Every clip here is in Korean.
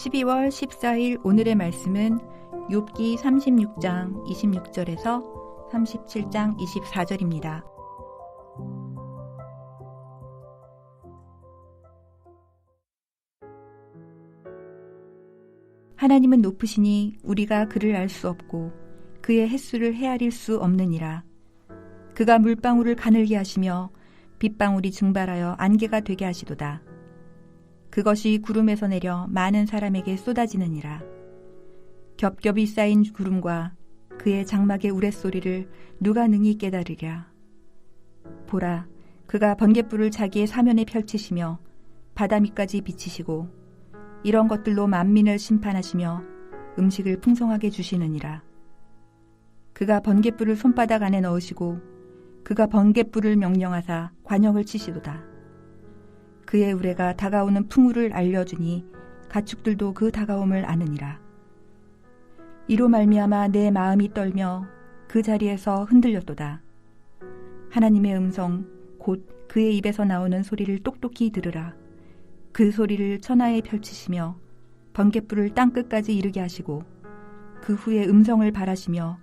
12월 14일 오늘의 말씀은 욥기 36장 26절에서 37장 24절입니다. 하나님은 높으시니 우리가 그를 알 수 없고 그의 햇수를 헤아릴 수 없느니라. 그가 물방울을 가늘게 하시며 빗방울이 증발하여 안개가 되게 하시도다. 그것이 구름에서 내려 많은 사람에게 쏟아지느니라. 겹겹이 쌓인 구름과 그의 장막의 우레소리를 누가 능히 깨달으랴. 보라, 그가 번갯불을 자기의 사면에 펼치시며 바다 밑까지 비치시고 이런 것들로 만민을 심판하시며 음식을 풍성하게 주시느니라. 그가 번갯불을 손바닥 안에 넣으시고 그가 번갯불을 명령하사 관역을 치시도다. 그의 우레가 다가오는 풍우를 알려주니 가축들도 그 다가옴을 아느니라. 이로 말미암아 내 마음이 떨며 그 자리에서 흔들렸도다. 하나님의 음성 곧 그의 입에서 나오는 소리를 똑똑히 들으라. 그 소리를 천하에 펼치시며 번갯불을 땅끝까지 이르게 하시고 그 후에 음성을 발하시며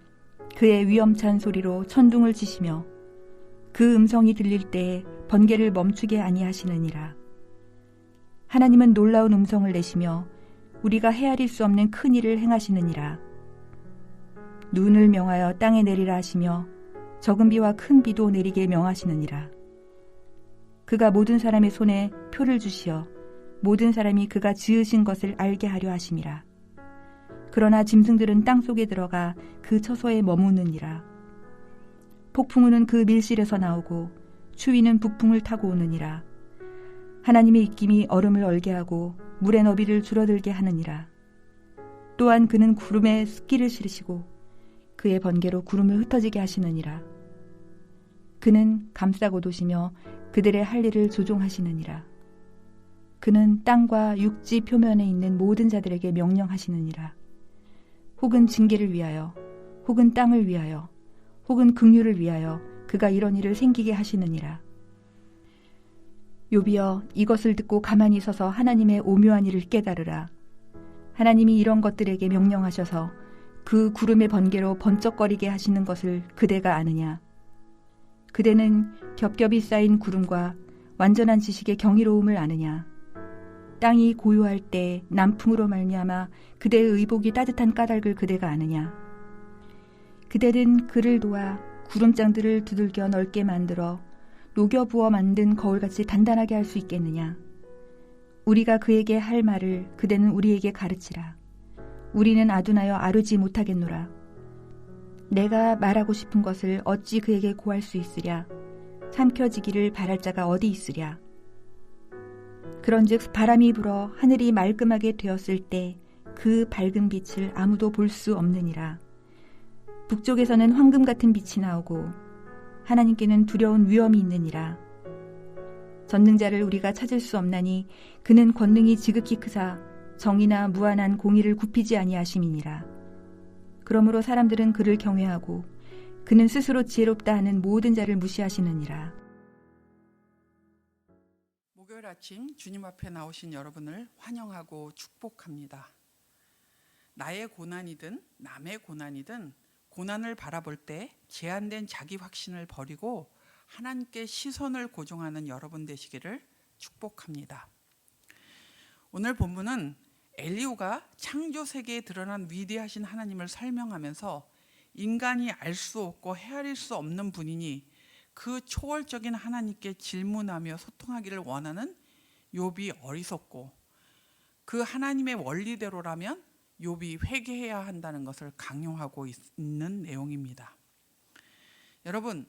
그의 위엄찬 소리로 천둥을 치시며 그 음성이 들릴 때에 번개를 멈추게 아니하시느니라. 하나님은 놀라운 음성을 내시며 우리가 헤아릴 수 없는 큰 일을 행하시느니라. 눈을 명하여 땅에 내리라 하시며 적은 비와 큰 비도 내리게 명하시느니라. 그가 모든 사람의 손에 표를 주시어 모든 사람이 그가 지으신 것을 알게 하려 하심이라. 그러나 짐승들은 땅속에 들어가 그 처소에 머무느니라. 폭풍우는 그 밀실에서 나오고 추위는 북풍을 타고 오느니라. 하나님의 입김이 얼음을 얼게 하고 물의 너비를 줄어들게 하느니라. 또한 그는 구름에 습기를 실으시고 그의 번개로 구름을 흩어지게 하시느니라. 그는 감싸고 도시며 그들의 할 일을 조종하시느니라. 그는 땅과 육지 표면에 있는 모든 자들에게 명령하시느니라. 혹은 징계를 위하여, 혹은 땅을 위하여, 혹은 긍휼을 위하여 그가 이런 일을 생기게 하시느니라. 욥이여, 이것을 듣고 가만히 서서 하나님의 오묘한 일을 깨달으라. 하나님이 이런 것들에게 명령하셔서 그 구름의 번개로 번쩍거리게 하시는 것을 그대가 아느냐. 그대는 겹겹이 쌓인 구름과 완전한 지식의 경이로움을 아느냐. 땅이 고요할 때 남풍으로 말미암아 그대의 의복이 따뜻한 까닭을 그대가 아느냐. 그대는 그를 도와 구름장들을 두들겨 넓게 만들어 녹여 부어 만든 거울같이 단단하게 할 수 있겠느냐. 우리가 그에게 할 말을 그대는 우리에게 가르치라. 우리는 아둔하여 아르지 못하겠노라. 내가 말하고 싶은 것을 어찌 그에게 고할 수 있으랴. 삼켜지기를 바랄 자가 어디 있으랴. 그런즉 바람이 불어 하늘이 말끔하게 되었을 때 그 밝은 빛을 아무도 볼 수 없느니라. 북쪽에서는 황금 같은 빛이 나오고 하나님께는 두려운 위엄이 있느니라. 전능자를 우리가 찾을 수 없나니 그는 권능이 지극히 크사 정의나 무한한 공의를 굽히지 아니하심이니라. 그러므로 사람들은 그를 경외하고 그는 스스로 지혜롭다 하는 모든 자를 무시하시느니라. 목요일 아침 주님 앞에 나오신 여러분을 환영하고 축복합니다. 나의 고난이든 남의 고난이든 고난을 바라볼 때 제한된 자기 확신을 버리고 하나님께 시선을 고정하는 여러분 되시기를 축복합니다. 오늘 본문은 엘리후가 창조 세계에 드러난 위대하신 하나님을 설명하면서 인간이 알 수 없고 헤아릴 수 없는 분이니 그 초월적인 하나님께 질문하며 소통하기를 원하는 욥이 어리석고 그 하나님의 원리대로라면 욥이 회개해야 한다는 것을 강요하고 있는 내용입니다. 여러분,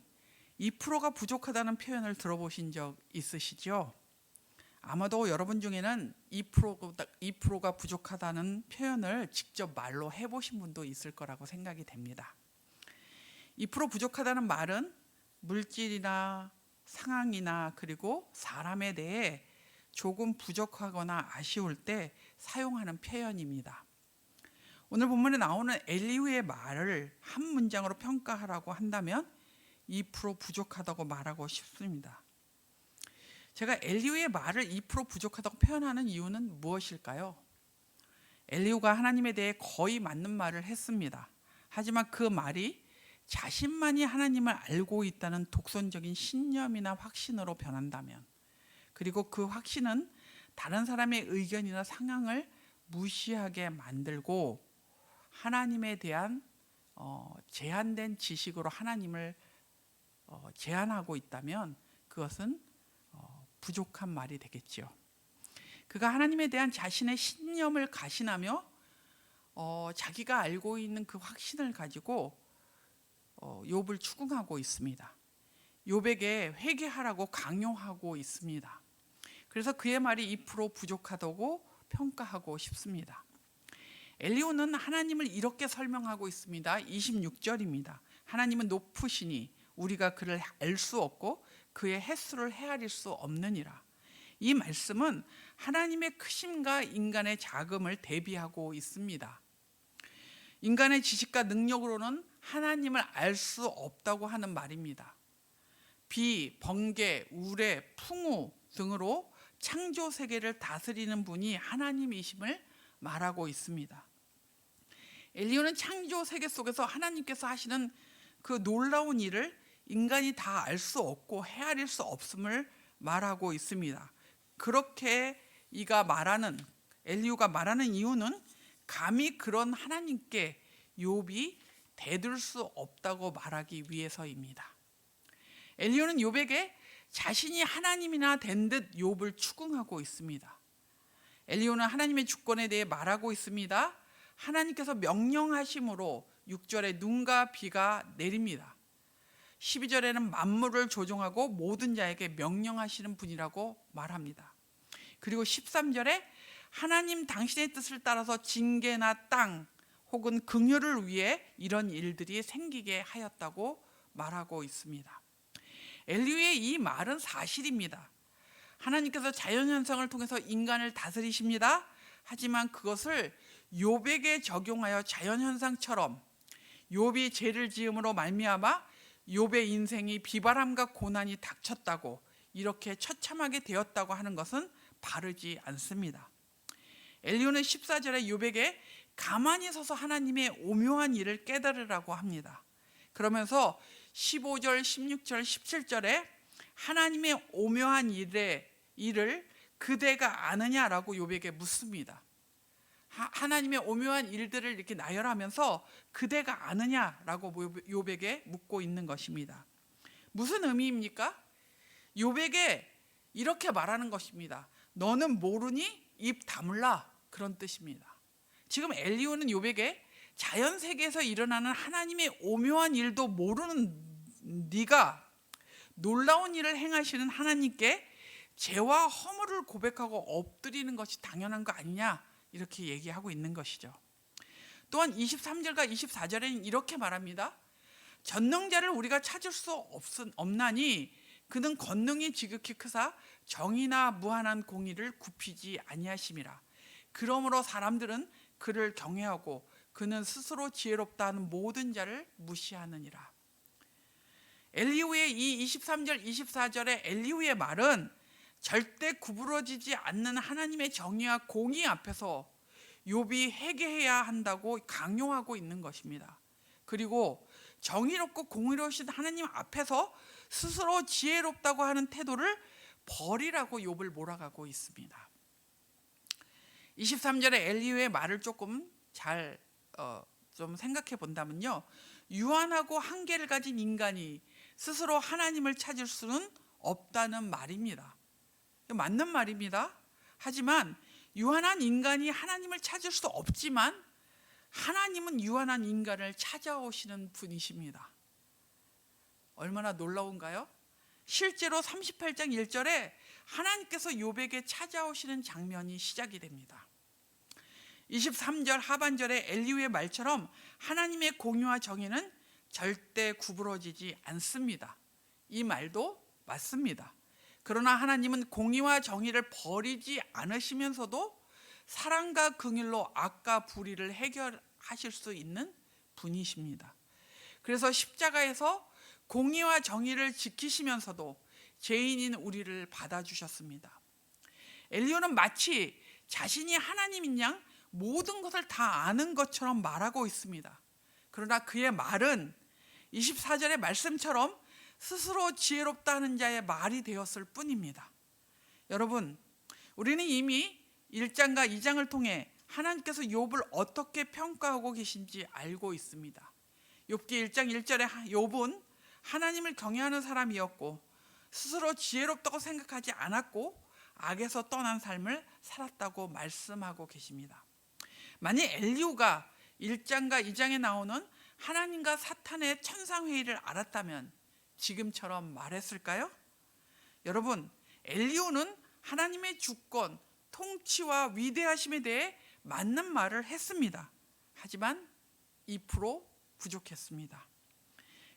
2%가 부족하다는 표현을 들어보신 적 있으시죠? 아마도 여러분 중에는 2%가 부족하다는 표현을 직접 말로 해보신 분도 있을 거라고 생각이 됩니다. 2% 부족하다는 말은 물질이나 상황이나 그리고 사람에 대해 조금 부족하거나 아쉬울 때 사용하는 표현입니다. 오늘 본문에 나오는 엘리후의 말을 한 문장으로 평가하라고 한다면 2% 부족하다고 말하고 싶습니다. 제가 엘리후의 말을 2% 부족하다고 표현하는 이유는 무엇일까요? 엘리후가 하나님에 대해 거의 맞는 말을 했습니다. 하지만 그 말이 자신만이 하나님을 알고 있다는 독선적인 신념이나 확신으로 변한다면, 그리고 그 확신은 다른 사람의 의견이나 상황을 무시하게 만들고 하나님에 대한 제한된 지식으로 하나님을 제한하고 있다면 그것은 부족한 말이 되겠지요. 그가 하나님에 대한 자신의 신념을 가신하며 자기가 알고 있는 그 확신을 가지고 욥을 추궁하고 있습니다. 욥에게 회개하라고 강요하고 있습니다. 그래서 그의 말이 2% 부족하다고 평가하고 싶습니다. 엘리후는 하나님을 이렇게 설명하고 있습니다. 26절입니다. 하나님은 높으시니 우리가 그를 알 수 없고 그의 횟수를 헤아릴 수 없느니라. 이 말씀은 하나님의 크심과 인간의 작음을 대비하고 있습니다. 인간의 지식과 능력으로는 하나님을 알 수 없다고 하는 말입니다. 비, 번개, 우레, 풍우 등으로 창조 세계를 다스리는 분이 하나님이심을 말하고 있습니다. 엘리후는 창조 세계 속에서 하나님께서 하시는 그 놀라운 일을 인간이 다 알 수 없고 헤아릴 수 없음을 말하고 있습니다. 그렇게 엘리후가 말하는 이유는 감히 그런 하나님께 욥이 대들 수 없다고 말하기 위해서입니다. 엘리후는 욥에게 자신이 하나님이나 된 듯 욥을 추궁하고 있습니다. 엘리후는 하나님의 주권에 대해 말하고 있습니다. 하나님께서 명령하심으로 6절에 눈과 비가 내립니다. 12절에는 만물을 조종하고 모든 자에게 명령하시는 분이라고 말합니다. 그리고 13절에 하나님 당신의 뜻을 따라서 징계나 땅 혹은 긍휼을 위해 이런 일들이 생기게 하였다고 말하고 있습니다. 엘리후의 이 말은 사실입니다. 하나님께서 자연현상을 통해서 인간을 다스리십니다. 하지만 그것을 욥에게 적용하여 자연현상처럼 욥이 죄를 지음으로 말미암아 욥의 인생이 비바람과 고난이 닥쳤다고 이렇게 처참하게 되었다고 하는 것은 바르지 않습니다. 엘리후는 14절에 욥에게 가만히 서서 하나님의 오묘한 일을 깨달으라고 합니다. 그러면서 15절, 16절, 17절에 하나님의 오묘한 일을 그대가 아느냐라고 욥에게 묻습니다. 하나님의 오묘한 일들을 이렇게 나열하면서 그대가 아느냐라고 욥에게 묻고 있는 것입니다. 무슨 의미입니까? 욥에게 이렇게 말하는 것입니다. 너는 모르니 입 다물라, 그런 뜻입니다. 지금 엘리후는 욥에게 자연 세계에서 일어나는 하나님의 오묘한 일도 모르는 네가 놀라운 일을 행하시는 하나님께 죄와 허물을 고백하고 엎드리는 것이 당연한 거 아니냐, 이렇게 얘기하고 있는 것이죠. 또한 23절과 24절에는 이렇게 말합니다. 전능자를 우리가 찾을 수 없나니 그는 권능이 지극히 크사 정의나 무한한 공의를 굽히지 아니하심이라. 그러므로 사람들은 그를 경외하고 그는 스스로 지혜롭다 하는 모든 자를 무시하느니라. 엘리후의 이 23절 24절의 엘리후의 말은 절대 구부러지지 않는 하나님의 정의와 공의 앞에서 욥이 회개해야 한다고 강요하고 있는 것입니다. 그리고 정의롭고 공의로우신 하나님 앞에서 스스로 지혜롭다고 하는 태도를 버리라고 욥을 몰아가고 있습니다. 23절의 엘리후의 말을 조금 잘 좀 생각해 본다면요, 유한하고 한계를 가진 인간이 스스로 하나님을 찾을 수는 없다는 말입니다. 맞는 말입니다. 하지만 유한한 인간이 하나님을 찾을 수 없지만 하나님은 유한한 인간을 찾아오시는 분이십니다. 얼마나 놀라운가요? 실제로 38장 1절에 하나님께서 욥에게 찾아오시는 장면이 시작이 됩니다. 23절 하반절의 엘리후의 말처럼 하나님의 공의와 정의는 절대 구부러지지 않습니다. 이 말도 맞습니다. 그러나 하나님은 공의와 정의를 버리지 않으시면서도 사랑과 긍휼로 악과 불의를 해결하실 수 있는 분이십니다. 그래서 십자가에서 공의와 정의를 지키시면서도 죄인인 우리를 받아주셨습니다. 엘리후는 마치 자신이 하나님인 양 모든 것을 다 아는 것처럼 말하고 있습니다. 그러나 그의 말은 24절의 말씀처럼 스스로 지혜롭다는 자의 말이 되었을 뿐입니다. 여러분, 우리는 이미 1장과 2장을 통해 하나님께서 욥을 어떻게 평가하고 계신지 알고 있습니다. 욥기 1장 1절에 욥은 하나님을 경외하는 사람이었고 스스로 지혜롭다고 생각하지 않았고 악에서 떠난 삶을 살았다고 말씀하고 계십니다. 만약 엘리후가 1장과 2장에 나오는 하나님과 사탄의 천상회의를 알았다면 지금처럼 말했을까요? 여러분, 엘리후는 하나님의 주권, 통치와 위대하심에 대해 맞는 말을 했습니다. 하지만 2% 부족했습니다.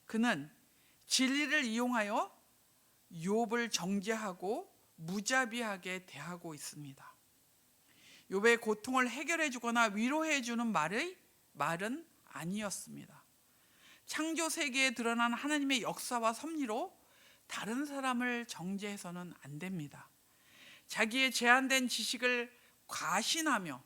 그는 진리를 이용하여 욥을 정죄하고 무자비하게 대하고 있습니다. 욥의 고통을 해결해 주거나 위로해 주는 말은 아니었습니다. 창조 세계에 드러난 하나님의 역사와 섭리로 다른 사람을 정죄해서는 안 됩니다. 자기의 제한된 지식을 과신하며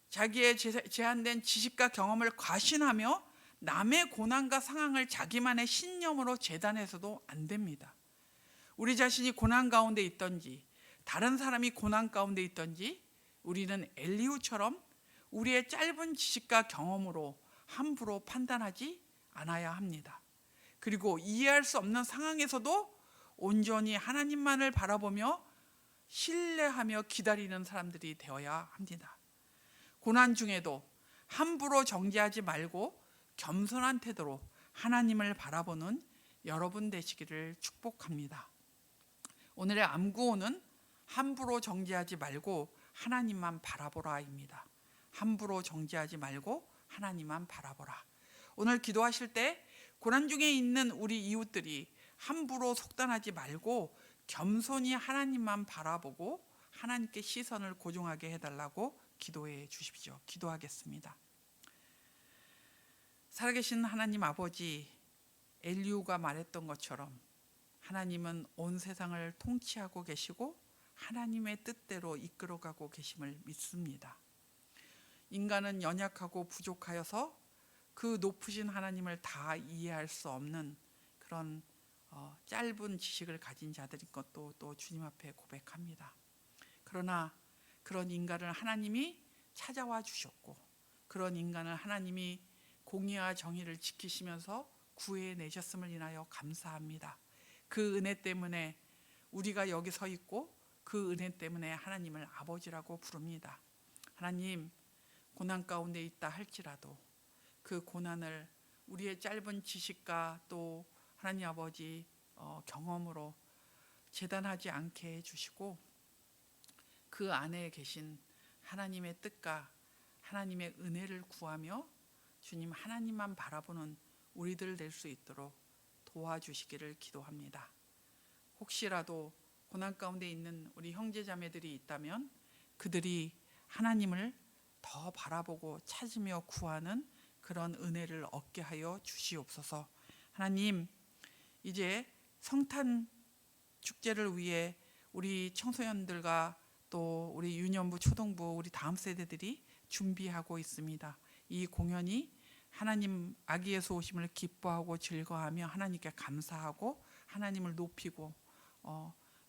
자기의 제한된 지식과 경험을 과신하며 남의 고난과 상황을 자기만의 신념으로 재단해서도 안 됩니다. 우리 자신이 고난 가운데 있든지 다른 사람이 고난 가운데 있든지 우리는 엘리후처럼 우리의 짧은 지식과 경험으로 함부로 판단하지 않아야 합니다. 그리고 이해할 수 없는 상황에서도 온전히 하나님만을 바라보며 신뢰하며 기다리는 사람들이 되어야 합니다. 고난 중에도 함부로 정죄하지 말고 겸손한 태도로 하나님을 바라보는 여러분 되시기를 축복합니다. 오늘의 암구호는 함부로 정죄하지 말고 하나님만 바라보라입니다. 함부로 정죄하지 말고 하나님만 바라보라. 오늘 기도하실 때 고난 중에 있는 우리 이웃들이 함부로 속단하지 말고 겸손히 하나님만 바라보고 하나님께 시선을 고정하게 해달라고 기도해 주십시오. 기도하겠습니다. 살아계신 하나님 아버지, 엘리후가 말했던 것처럼 하나님은 온 세상을 통치하고 계시고 하나님의 뜻대로 이끌어가고 계심을 믿습니다. 인간은 연약하고 부족하여서 그 높으신 하나님을 다 이해할 수 없는 그런 짧은 지식을 가진 자들인 것도 또 주님 앞에 고백합니다. 그러나 그런 인간을 하나님이 찾아와 주셨고 그런 인간을 하나님이 공의와 정의를 지키시면서 구해내셨음을 인하여 감사합니다. 그 은혜 때문에 우리가 여기 서 있고 그 은혜 때문에 하나님을 아버지라고 부릅니다. 하나님, 고난 가운데 있다 할지라도 그 고난을 우리의 짧은 지식과 또 하나님 아버지 경험으로 재단하지 않게 해주시고 그 안에 계신 하나님의 뜻과 하나님의 은혜를 구하며 주님 하나님만 바라보는 우리들 될 수 있도록 도와주시기를 기도합니다. 혹시라도 고난 가운데 있는 우리 형제자매들이 있다면 그들이 하나님을 더 바라보고 찾으며 구하는 그런 은혜를 얻게 하여 주시옵소서. 하나님, 이제 성탄 축제를 위해 우리 청소년들과 또 우리 유년부, 초등부, 우리 다음 세대들이 준비하고 있습니다. 이 공연이 하나님 아기 예수 오심을 기뻐하고 즐거워하며 하나님께 감사하고 하나님을 높이고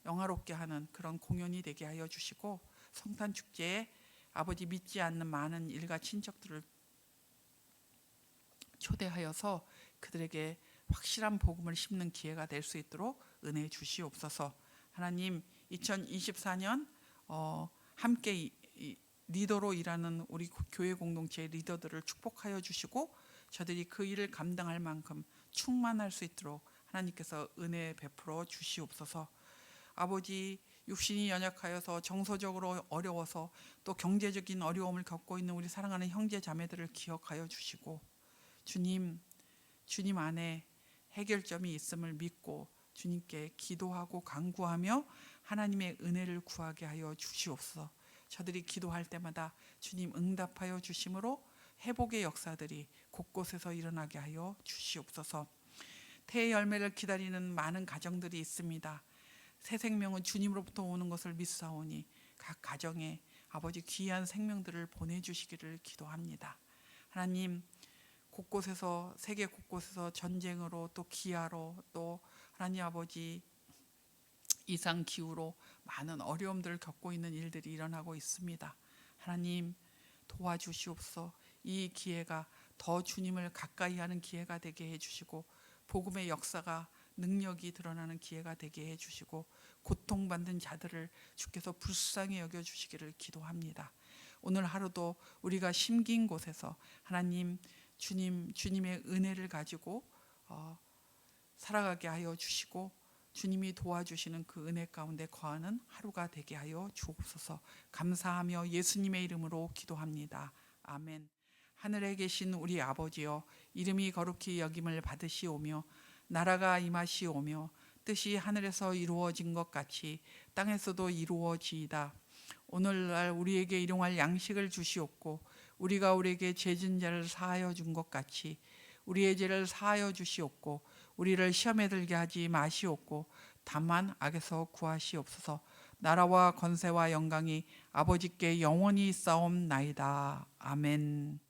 영화롭게 하는 그런 공연이 되게 하여 주시고 성탄 축제에 아버지 믿지 않는 많은 일가 친척들을 초대하여서 그들에게 확실한 복음을 심는 기회가 될 수 있도록 은혜 주시옵소서. 하나님, 2024년 함께 리더로 일하는 우리 교회 공동체의 리더들을 축복하여 주시고 저들이 그 일을 감당할 만큼 충만할 수 있도록 하나님께서 은혜 베풀어 주시옵소서. 아버지, 육신이 연약하여서 정서적으로 어려워서 또 경제적인 어려움을 겪고 있는 우리 사랑하는 형제 자매들을 기억하여 주시고 주님 안에 해결점이 있음을 믿고 주님께 기도하고 간구하며 하나님의 은혜를 구하게 하여 주시옵소서. 저들이 기도할 때마다 주님 응답하여 주심으로 회복의 역사들이 곳곳에서 일어나게 하여 주시옵소서. 태의 열매를 기다리는 많은 가정들이 있습니다. 새 생명은 주님으로부터 오는 것을 믿사오니 각 가정에 아버지 귀한 생명들을 보내주시기를 기도합니다. 하나님, 곳곳에서, 세계 곳곳에서 전쟁으로 또 기아로 또 하나님 아버지 이상 기후로 많은 어려움들을 겪고 있는 일들이 일어나고 있습니다. 하나님 도와주시옵소서. 이 기회가 더 주님을 가까이 하는 기회가 되게 해주시고 복음의 역사가 능력이 드러나는 기회가 되게 해주시고 고통받는 자들을 주께서 불쌍히 여겨주시기를 기도합니다. 오늘 하루도 우리가 심긴 곳에서 하나님 주님의 은혜를 가지고 살아가게 하여 주시고 주님이 도와주시는 그 은혜 가운데 거하는 하루가 되게 하여 주옵소서. 감사하며 예수님의 이름으로 기도합니다. 아멘. 하늘에 계신 우리 아버지여, 이름이 거룩히 여김을 받으시오며 나라가 임하시오며 뜻이 하늘에서 이루어진 것 같이 땅에서도 이루어지이다. 오늘날 우리에게 일용할 양식을 주시옵고 우리가 우리에게 죄진 자를 사하여 준 것 같이 우리의 죄를 사하여 주시옵고 우리를 시험에 들게 하지 마시옵고 다만 악에서 구하시옵소서. 나라와 권세와 영광이 아버지께 영원히 있사옵나이다. 아멘.